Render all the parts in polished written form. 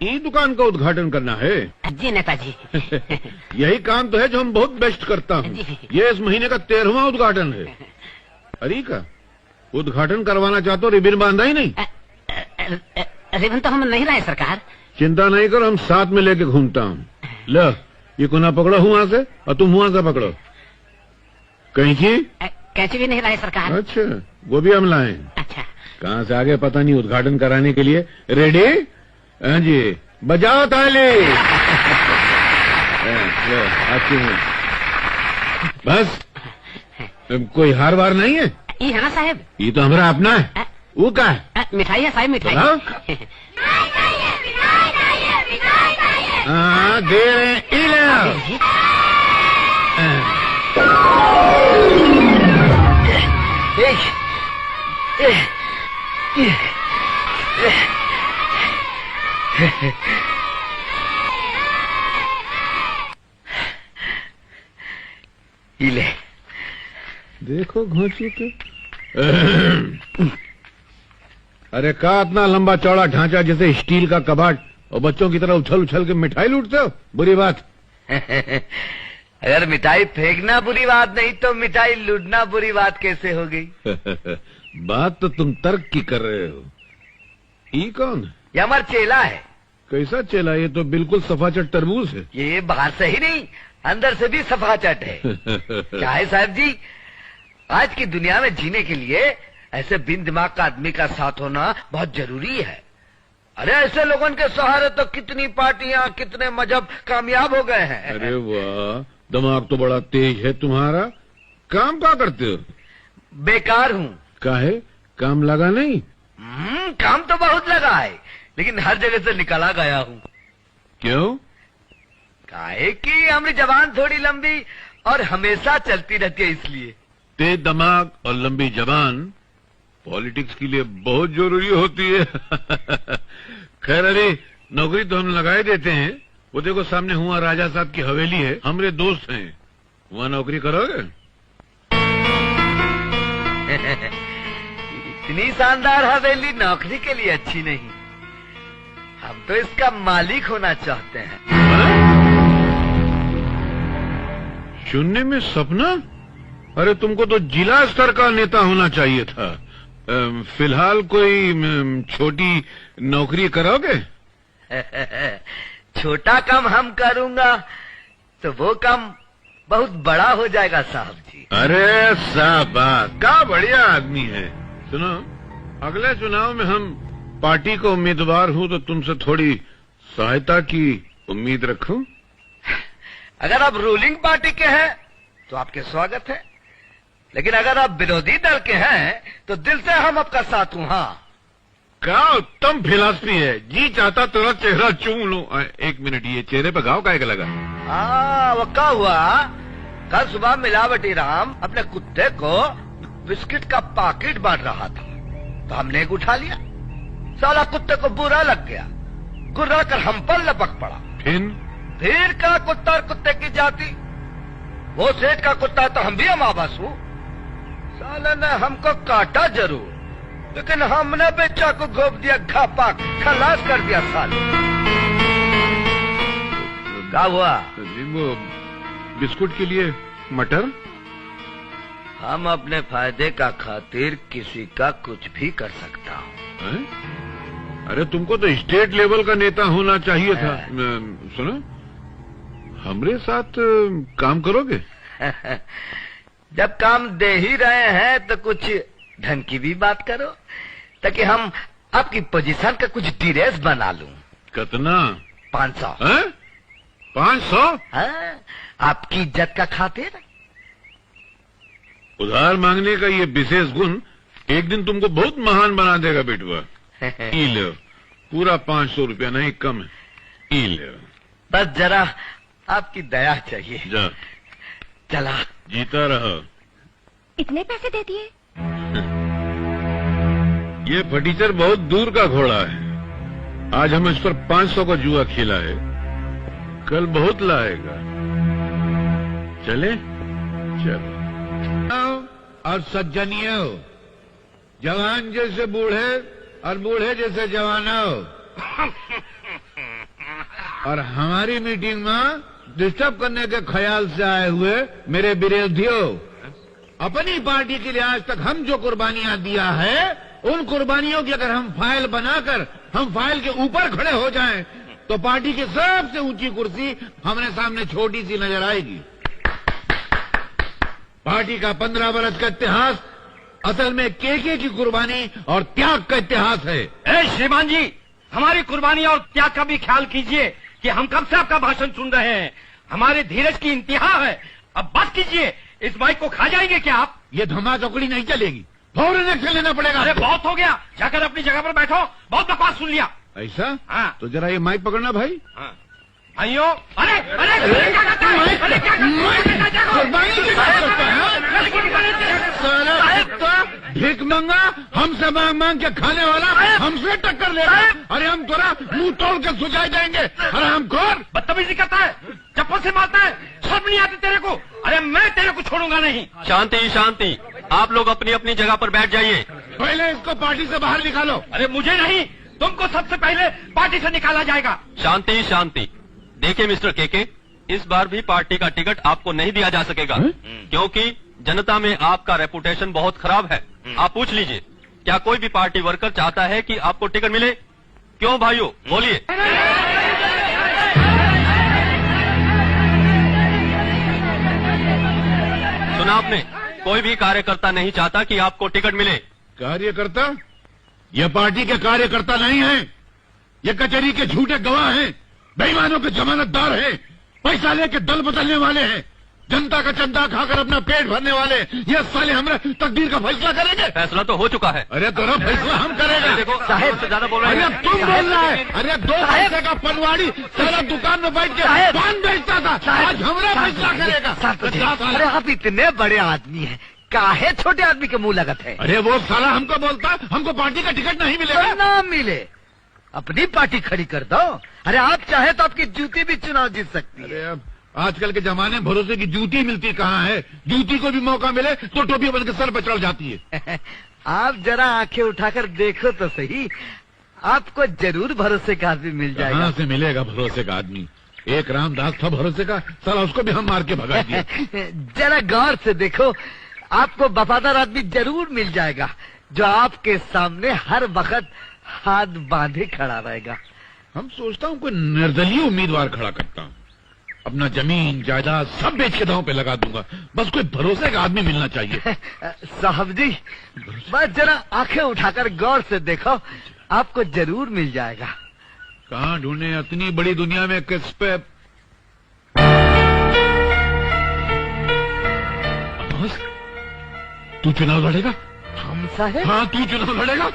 ई दुकान का उद्घाटन करना है? जी नेताजी। यही काम तो है जो हम बहुत बेस्ट करता हूँ। ये इस महीने का 13वां उद्घाटन है। अरे का उद्घाटन करवाना चाहते हो, रिबन बांधा ही नहीं? रिबन तो हम नहीं लाए सरकार। चिंता नहीं करो, हम साथ में लेके घूमता हूँ। लो ये कोना पकड़ो वहां से और तुम वहां से पकड़ो। कैंची? कैंची भी नहीं लाए सरकार। अच्छा वो भी हम लाए। अच्छा कहाँ से आगे पता नहीं, उद्घाटन कराने के लिए। रेडी? हाँ जी, बजाओ ताली। लो आपकी बस। कोई हार वार नहीं है? ये है ना साहब। ये तो हमारा अपना है। वो क्या है? मिठाई है साहब, मिठाई। हाँ दे रहे। ले देखो घोंची के। अरे का इतना लंबा चौड़ा ढांचा जैसे स्टील का कबाट, और बच्चों की तरह उछल उछल के मिठाई लूटते हो? बुरी बात। अगर मिठाई फेंकना बुरी बात नहीं तो मिठाई लूटना बुरी बात कैसे हो गई? बात तो तुम तर्क की कर रहे हो। ये कौन? ये हमारा चेला है। कैसा चेला? ये तो बिल्कुल सफाचट तरबूज है। ये बाहर से ही नहीं अंदर से भी सफाचट है। क्या है साहब जी, आज की दुनिया में जीने के लिए ऐसे बिन दिमाग का आदमी का साथ होना बहुत जरूरी है। अरे ऐसे लोगों के सहारे तो कितनी पार्टियां, कितने मजहब कामयाब हो गए हैं। अरे वाह, दिमाग तो बड़ा तेज है तुम्हारा। काम क्या करते हो? बेकार हूँ। काहे? काम लगा नहीं? काम तो बहुत लगा है, लेकिन हर जगह से निकला गया हूँ। क्यों? काहे कि हमारी जबान थोड़ी लंबी और हमेशा चलती रहती है, इसलिए। तेज दिमाग और लंबी जबान पॉलिटिक्स के लिए बहुत जरूरी होती है। खैर अरे नौकरी तो हम लगाए देते हैं। वो देखो सामने हुआ राजा साहब की हवेली है, हमारे दोस्त हैं। वहाँ नौकरी करोगे? इतनी शानदार हवेली नौकरी के लिए अच्छी नहीं। हम तो इसका मालिक होना चाहते हैं। सुनने में सपना? अरे तुमको तो जिला स्तर का नेता होना चाहिए था। फिलहाल कोई छोटी नौकरी करोगे? छोटा काम हम करूंगा तो वो काम बहुत बड़ा हो जाएगा साहब जी। अरे शाबाश, क्या बढ़िया आदमी है। सुनो, अगले चुनाव में हम पार्टी को उम्मीदवार हूँ तो तुमसे थोड़ी सहायता की उम्मीद रखूं। अगर आप रूलिंग पार्टी के हैं तो आपके स्वागत है, लेकिन अगर आप विरोधी दल के हैं तो दिल से हम आपका साथ हूँ। हाँ क्या उत्तम फिलॉसफी है। जी चाहता तेरा चेहरा चूम लूं। एक मिनट, ये चेहरे पे घाव काहे का लगा? वो क्या हुआ, कल सुबह मिलावटी राम अपने कुत्ते को बिस्किट का पैकेट बांट रहा था तो हमने एक उठा लिया। साला कुत्ते को बुरा लग गया, गुर्रा कर हम पर लपक पड़ा। फिर का कुत्ता और कुत्ते की जाति। वो सेठ का कुत्ता तो हम भी अमावस हूँ। साले ने हमको काटा जरूर, लेकिन हमने बेचा को घोप दिया, घापा खलास कर दिया। साले क्या हुआ? वो बिस्कुट के लिए मटर। हम अपने फायदे का खातिर किसी का कुछ भी कर सकता हूँ। अरे तुमको तो स्टेट लेवल का नेता होना चाहिए था। सुनो, हमरे साथ काम करोगे? जब काम दे ही रहे हैं तो कुछ ढंग की भी बात करो, ताकि हम आपकी पोजीशन का कुछ ड्रेस बना लूं। कितना? 500। 500? आपकी इज्जत का खातिर। उधार मांगने का ये विशेष गुण एक दिन तुमको बहुत महान बना देगा बेटवा। ई लो, पूरा 500 रुपया, नहीं कम है। ई लो, बस जरा आपकी दया चाहिए। जा, चला, जीता रहो। इतने पैसे दे दिए? ये फटीचर बहुत दूर का घोड़ा है। आज हम इस पर 500 का जुआ खेला है, कल बहुत लाएगा। चले? चलो। और सज्जनियों, जवान जैसे बूढ़े और बूढ़े जैसे जवानों। और हमारी मीटिंग में डिस्टर्ब करने के ख्याल से आए हुए मेरे विरोधियों, अपनी पार्टी के लिए आज तक हम जो कुर्बानियां दिया है, उन कुर्बानियों की अगर हम फाइल बनाकर हम फाइल के ऊपर खड़े हो जाएं, तो पार्टी की सबसे ऊंची कुर्सी हमारे सामने छोटी सी नजर आएगी। पार्टी का 15 वर्ष का इतिहास असल में केके की कुर्बानी और त्याग का इतिहास है। श्रीमान जी, हमारी कुर्बानी और त्याग का भी ख्याल कीजिए कि हम कब से आपका भाषण सुन रहे हैं। हमारे धीरज की इंतहा है, अब बस कीजिए। इस माइक को खा जाएंगे क्या आप? ये धमा चौकड़ी नहीं चलेगी, फौरन एक्शन लेना पड़ेगा। अरे बहुत हो गया, जाकर अपनी जगह पर बैठो, बहुत बकवास सुन लिया। ऐसा? हाँ। तो जरा ये माइक पकड़ना भाई। हाँ। भाइयों, अरे अरे क्या करता है? अरे क्या कुर्बानी की बात करता है? सारा कुत्ता भीख मंगा, हमसे मांग मांग के खाने वाला हमसे टक्कर लेगा। अरे हम थोड़ा मुंह तोड़ के सुझाई देंगे। अरे हम कौन? बदतमीजी करता है, चप्पल से मारता है, शर्म नहीं आती तेरे को? अरे मैं तेरे को छोड़ूंगा नहीं। शांति शांति, आप लोग अपनी अपनी जगह पर बैठ जाइए। पहले इसको पार्टी से बाहर निकालो। अरे मुझे नहीं, तुमको सबसे पहले पार्टी से निकाला जाएगा। शांति शांति। देखिए मिस्टर केके, इस बार भी पार्टी का टिकट आपको नहीं दिया जा सकेगा, क्योंकि जनता में आपका रेपुटेशन बहुत खराब है। आप पूछ लीजिए, क्या कोई भी पार्टी वर्कर चाहता है कि आपको टिकट मिले? क्यों भाइयों, बोलिए। सुना आपने, कोई भी कार्यकर्ता नहीं चाहता कि आपको टिकट मिले। कार्यकर्ता? ये पार्टी के कार्यकर्ता नहीं है, ये कचहरी के झूठे गवाह हैं, बेईमानों के जमानतदार हैं, पैसा लेके दल बदलने वाले हैं, जनता का चंदा खाकर अपना पेट भरने वाले। ये साले हमारे तकदीर का फैसला करेंगे। फैसला तो हो चुका है। अरे तेरा फैसला हम करेंगे। देखो साहब से ज्यादा बोल रहे अरे हैं। तुम बोल रहा है। अरे 2 पैसे का पनवाड़ी सारा दुकान में बैठ के पान बेचता था, आज हमारा फैसला करेगा। अरे आप इतने बड़े आदमी हैं, काहे छोटे आदमी के मुंह लगत है? अरे वो साला हमको बोलता हमको पार्टी का टिकट नहीं मिलेगा। ना मिले, अपनी पार्टी खड़ी कर दो। अरे आप चाहे तो आपकी जूती भी चुनाव जीत सकती है। अरे अब आजकल के जमाने में भरोसे की जूती मिलती कहाँ है? जूती को भी मौका मिले तो टोपी बन के सर पर चढ़ जाती है। आप जरा आंखें उठाकर देखो तो सही, आपको जरूर भरोसे का आदमी मिल जाएगा। कहाँ से मिलेगा भरोसे का आदमी? एक रामदास था भरोसे का, साला उसको भी हम मार के भगा दिए। जरा गौर से देखो, आपको वफादार आदमी जरूर मिल जाएगा, जो आपके सामने हर वक्त हाथ बांधे खड़ा रहेगा। हम सोचता हूँ कोई निर्दलीय उम्मीदवार खड़ा करता हूँ, अपना जमीन जायदाद सब बेच के दांव पे लगा दूंगा, बस कोई भरोसे का आदमी मिलना चाहिए। साहब जी, बस जरा आंखें उठाकर गौर से देखो, आपको जरूर मिल जाएगा। कहाँ ढूंढे इतनी बड़ी दुनिया में? किस पे? तू चुनाव लड़ेगा? हम साहब? हाँ, तू चुनाव लड़ेगा?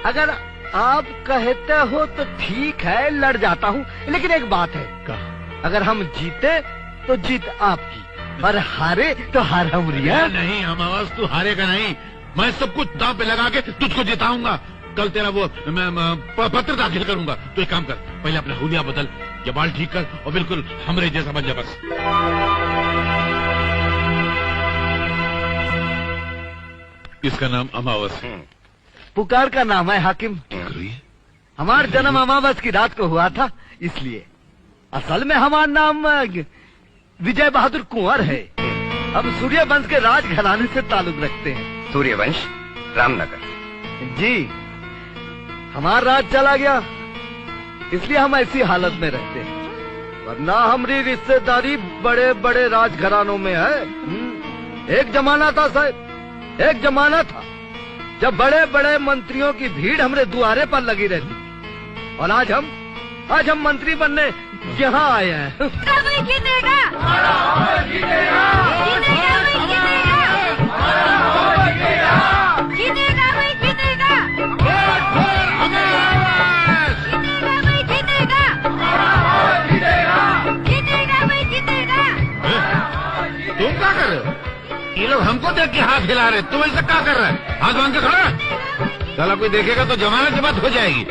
अगर आप कहते हो तो ठीक है, लड़ जाता हूँ, लेकिन एक बात है। कहा? अगर हम जीते तो जीत आपकी, और हारे तो हार हमारी है। नहीं अमावस, तू हारेगा नहीं। मैं सब कुछ दांव पे लगा के तुझको जिताऊंगा। कल तेरा वो मैं पत्र दाखिल करूंगा। तो एक काम कर, पहले अपना हुलिया बदल, ये बाल ठीक कर और बिल्कुल हमरे जैसा बन जा बस। इसका नाम अमावस है। पुकार का नाम है हाकिम। हमारा जन्म अमावस की रात को हुआ था, इसलिए। असल में हमारा नाम विजय बहादुर कुंवर है। हम सूर्यवंश के राज घराने से ताल्लुक रखते हैं। सूर्यवंश, रामनगर। जी, हमारा राज चला गया, इसलिए हम ऐसी हालत में रहते हैं, वरना हमारी रिश्तेदारी बड़े बड़े राजघरानों में है। एक जमाना था साहब, एक जमाना था जब बड़े बड़े मंत्रियों की भीड़ हमरे दुआरे पर लगी रहती, और आज हम मंत्री बनने यहाँ आए हैं। तुम क्या कर रहे हो? ये लोग हमको देख के हाथ हिला रहे, तुम ऐसा क्या कर रहे हैं? हाथ बांध के खड़ा। साला कोई देखेगा तो जमानत की बात हो जाएगी।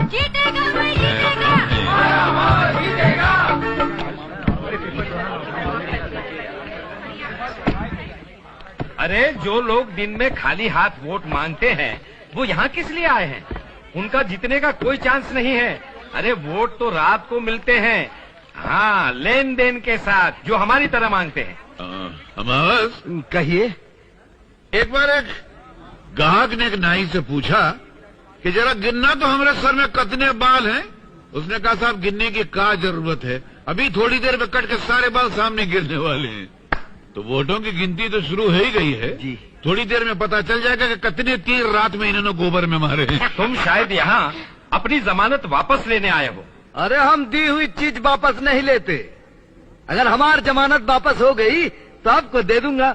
जीतेगा भाई, जीतेगा। अरे जो लोग दिन में खाली हाथ वोट मांगते हैं, वो यहाँ किस लिए आए हैं? उनका जीतने का कोई चांस नहीं है। अरे वोट तो रात को मिलते हैं, हाँ, लेन देन के साथ, जो हमारी तरह मांगते हैं। अमावस, कहिए। एक बार एक ग्राहक ने एक नाई से पूछा कि जरा गिनना तो हमारे सर में कितने बाल हैं। उसने कहा साहब गिनने की क्या जरूरत है, अभी थोड़ी देर में कट के सारे बाल सामने गिरने वाले हैं। तो वोटों की गिनती तो शुरू हो ही गई है जी। थोड़ी देर में पता चल जाएगा कि कितने तीर रात में इन्होंने गोबर में मारे हैं। तुम शायद यहाँ अपनी जमानत वापस लेने आए हो। अरे हम दी हुई चीज वापस नहीं लेते। अगर हमारी जमानत वापस हो गई तो आपको दे दूंगा,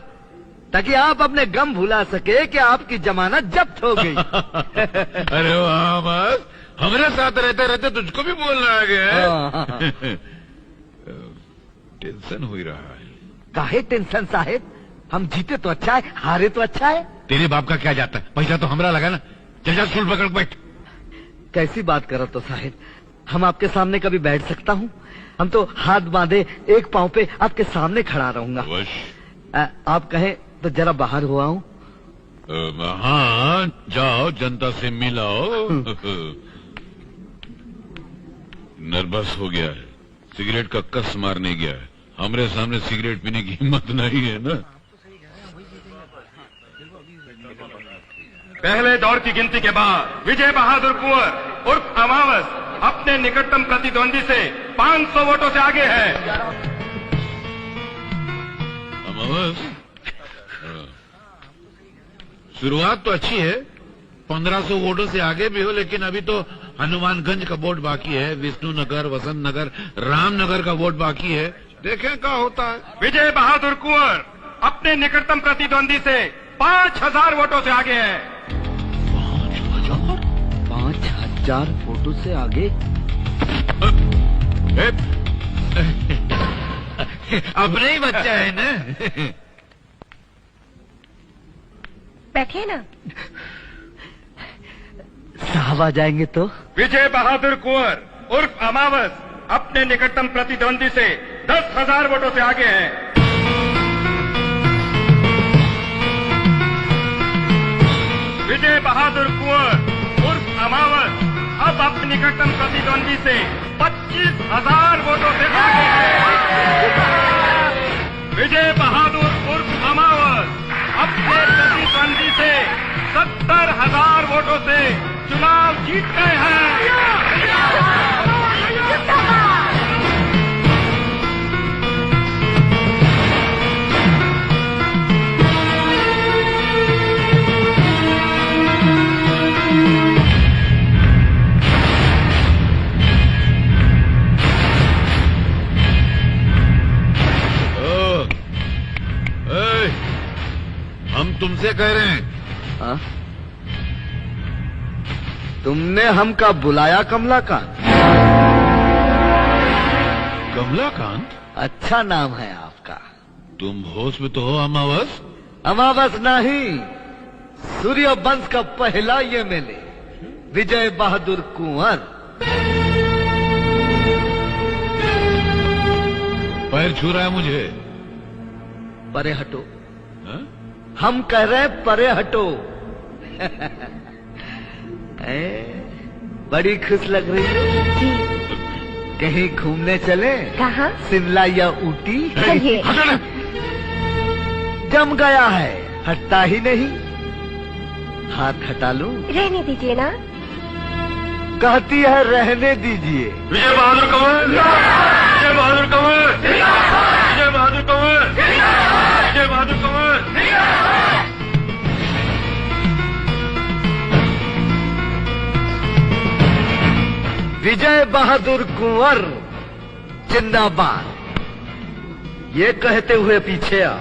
ताकि आप अपने गम भुला सके कि आपकी जमानत जब्त हो गई। अरे वाह, बस हमारे साथ रहते रहते तुझको भी बोलना आ गया। टेंशन हो रहा है। काहे टेंशन साहेब, हम जीते तो अच्छा है, हारे तो अच्छा है। तेरे बाप का क्या जाता है, पैसा तो हमरा लगा ना। चल जा स्टूल पकड़ बैठ। कैसी बात करो तो साहेब, हम आपके सामने कभी बैठ सकता हूँ? हम तो हाथ बांधे एक पांव पे आपके सामने खड़ा रहूंगा। आप कहें तो जरा बाहर हो आऊं? हाँ, जाओ, जनता से मिलाओ। नर्वस हो गया है, सिगरेट का कस मारने गया है। हमारे सामने सिगरेट पीने की हिम्मत नहीं है ना। पहले दौर की गिनती के बाद विजय बहादुर कुंवर उर्फ अमावस अपने निकटतम प्रतिद्वंदी से 500 वोटों से आगे है। अमावस, शुरुआत तो अच्छी है, 1500 वोटों से आगे भी हो, लेकिन अभी तो हनुमानगंज का वोट बाकी है, विष्णुनगर, वसंत नगर, रामनगर का वोट बाकी है। देखें क्या होता है। विजय बहादुर कुंवर अपने निकटतम प्रतिद्वंदी से 5000 वोटों से आगे है। 5000 वोटों से आगे? अपने ही बच्चा है ना। बैठिए ना। साहब आ जाएंगे तो? विजय बहादुर कुंवर उर्फ अमावस अपने निकटतम प्रतिद्वंदी से 10,000 वोटों से आगे है। विजय बहादुर कुंवर उर्फ अमावस अब अपने निकटतम प्रतिद्वंदी से 25,000 वोटों से आगे है। विजय बहादुर उर्फ अमावस अपने प्रतिद्वंदी से 70,000 वोटों से चुनाव जीत गए हैं। हम तुमसे कह रहे हैं। हाँ? तुमने हमका बुलाया कमलाकांत? कमलाकांत? अच्छा नाम है आपका। तुम होश में तो हो अमावस? अमावस नहीं, सूर्य वंश का पहला ये मेले, विजय बहादुर कुंवर। पैर छू रहा है मुझे। परे हटो। हा? हम कह रहे हैं परे हटो। बड़ी खुश लग रही हो। कहीं घूमने चले? कहाँ? शिमला या ऊटी? चलिए। जम गया है, हटता ही नहीं। हाथ हटा लूं? रहने दीजिए ना। कहती है रहने दीजिए। विजय बहादुर कंवर, विजय बहादुर कंवर, विजय बहादुर कंवर, विजय बहादुर कंवर। विजय बहादुर कुंवर जिंदाबाद, ये कहते हुए पीछे आ।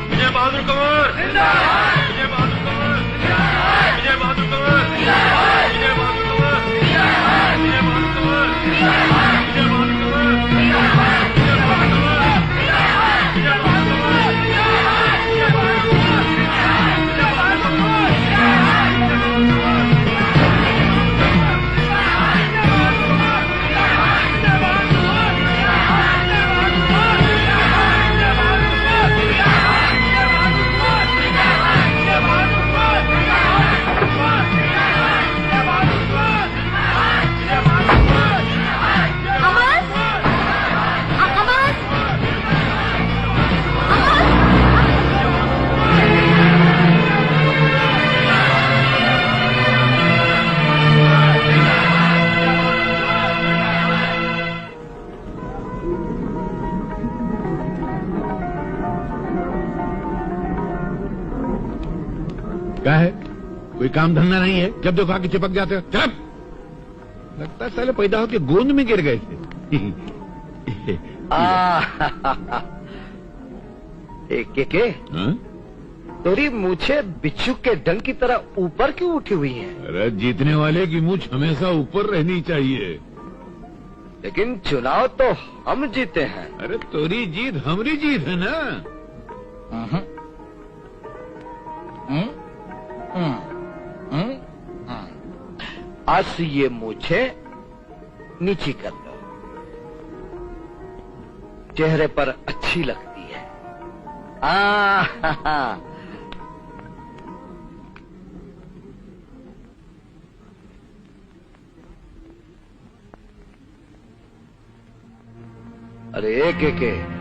विजय बहादुर कंवर, विजय बहादुर कंवर, विजय बहादुर कंवर, विजय बहादुर कंवर, विजय बहादुर कंवर, विजय बहादुर काम धंधा नहीं है, जब देखो आके चिपक जाते हो। चल, लगता है साले पैदा होके गोंद में गिर गए थे। के हाँ? तोरी मूछे बिच्छू के डंग की तरह ऊपर क्यों उठी हुई है? अरे जीतने वाले की मूछ हमेशा ऊपर रहनी चाहिए। लेकिन चुनाव तो हम जीते हैं। अरे तोरी जीत हमारी जीत है ना। आज से ये मूछे नीची कर लो, चेहरे पर अच्छी लगती है। अरे के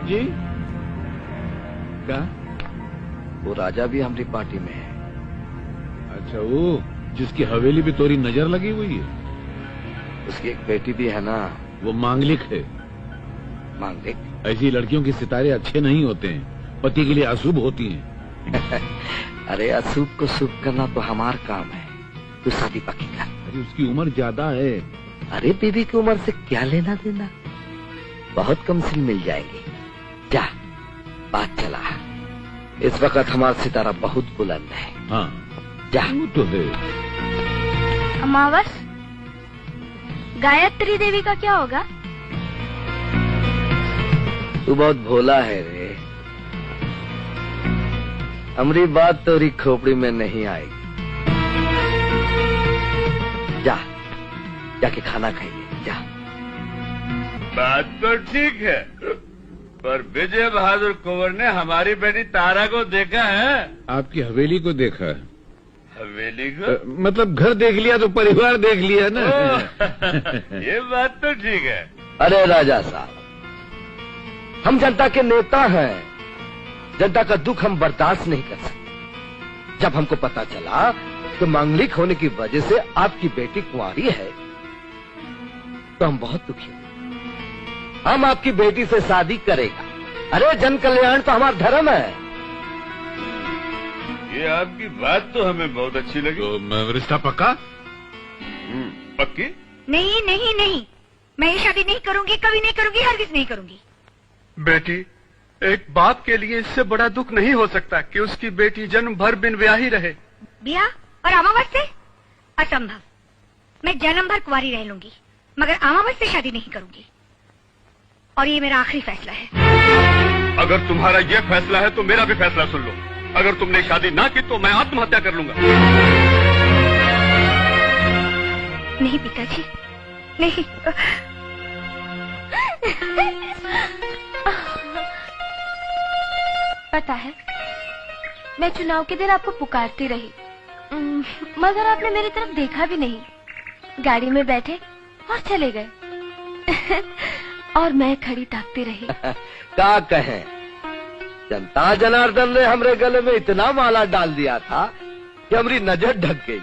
जी क्या? वो राजा भी हमारी पार्टी में है। अच्छा, वो जिसकी हवेली पे तोरी नजर लगी हुई है? उसकी एक बेटी भी है ना। वो मांगलिक है। मांगलिक? ऐसी लड़कियों के सितारे अच्छे नहीं होते हैं, पति के लिए अशुभ होती हैं। अरे अशुभ को शुभ करना तो हमारा काम है। तू शादी पक्की कर। अरे उसकी उम्र ज्यादा है। अरे बीबी की उम्र से क्या लेना देना, बहुत कम सिल मिल जाएंगे। जा, बात चला। इस वक्त हमारा सितारा बहुत बुलंद है। हाँ जा। वो तो है। अमावस, गायत्री देवी का क्या होगा? तू बहुत भोला है रे। हमारी बात तोरी खोपड़ी में नहीं आएगी। जा, जाके खाना खाइए। जा। बात तो ठीक है, पर विजय बहादुर कुंवर ने हमारी बेटी तारा को देखा है? आपकी हवेली को देखा है। हवेली को? मतलब घर देख लिया तो परिवार देख लिया ना। ये बात तो ठीक है। अरे राजा साहब, हम जनता के नेता हैं। जनता का दुख हम बर्दाश्त नहीं कर सकते। जब हमको पता चला कि मांगलिक होने की वजह से आपकी बेटी कुंवारी है, तो हम बहुत दुखी हुए। हम आपकी बेटी से शादी करेगा। अरे जन कल्याण तो हमारा धर्म है। ये आपकी बात तो हमें बहुत अच्छी लगी। तो रिश्ता पक्का? पक्की? नहीं नहीं नहीं, मैं ये शादी नहीं करूंगी, कभी नहीं करूंगी, हरगिज नहीं करूंगी। बेटी, एक बाप के लिए इससे बड़ा दुख नहीं हो सकता कि उसकी बेटी जन्म भर बिन ब्याही रहे। ब्याह और अमावस से? असंभव। मैं जन्म भर कुंवारी रह लूंगी, मगर अमावस से शादी नहीं करूंगी। और ये मेरा आखिरी फैसला है। अगर तुम्हारा ये फैसला है तो मेरा भी फैसला सुन लो। अगर तुमने शादी ना की तो मैं आत्महत्या कर लूंगा। नहीं पिताजी, नहीं। पता है, मैं चुनाव के दिन आपको पुकारती रही, मगर आपने मेरी तरफ देखा भी नहीं। गाड़ी में बैठे और चले गए। और मैं खड़ी ताकती रही। क्या कहें, जनता जनार्दन ने हमरे गले में इतना माला डाल दिया था कि हमारी नजर ढक गई।